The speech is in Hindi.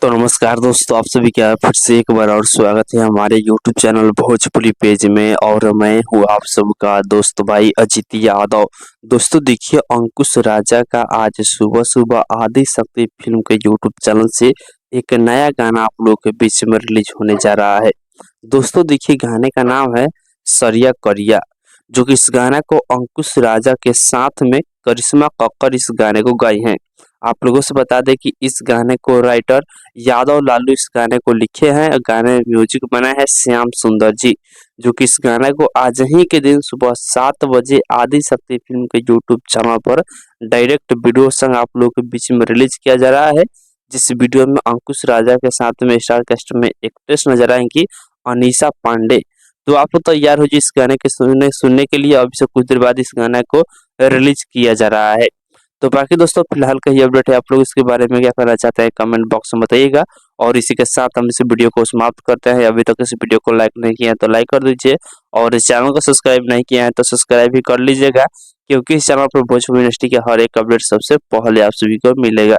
तो नमस्कार दोस्तों, आप सभी का फिर से एक बार और स्वागत है हमारे यूट्यूब चैनल भोजपुरी पेज में। और मैं हूँ आप सबका दोस्त भाई अजित यादव। दोस्तों देखिए, अंकुश राजा का आज सुबह सुबह आदि शक्ति फिल्म के यूट्यूब चैनल से एक नया गाना आप लोगों के बीच में रिलीज होने जा रहा है। दोस्तों देखिए, गाने का नाम है सरिया करिया, जो कि इस गाना को अंकुश राजा के साथ में करिश्मा कक्कर इस गाने को गाई हैं। आप लोगों से बता दें कि इस गाने को राइटर यादव लालू इस गाने को लिखे हैं। गाने म्यूजिक बना है श्याम सुंदर जी, जो कि इस गाने को आज ही के दिन सुबह 7 बजे आदि शक्ति फिल्म के यूट्यूब चैनल पर डायरेक्ट वीडियो संग आप लोगों के बीच में रिलीज किया जा रहा है। जिस वीडियो में अंकुश राजा के साथ में स्टार कास्ट में एक्ट्रेस नजर आएंगी अनीशा पांडे। तो आप लोग तैयार हो जी इस गाने के सुनने के लिए। अभी से कुछ देर बाद इस गाने को रिलीज किया जा रहा है। तो बाकी दोस्तों फिलहाल का ये अपडेट है। आप लोग इसके बारे में क्या कहना चाहते हैं कमेंट बॉक्स में बताइएगा। और इसी के साथ हम इस वीडियो को समाप्त करते हैं। अभी तक इस वीडियो को लाइक नहीं किया है तो लाइक कर दीजिए, और इस चैनल को सब्सक्राइब नहीं किया है तो सब्सक्राइब भी कर लीजिएगा, क्योंकि इस चैनल पर भोजपुरी इंडस्ट्री के हर एक अपडेट सबसे पहले आप सभी को मिलेगा।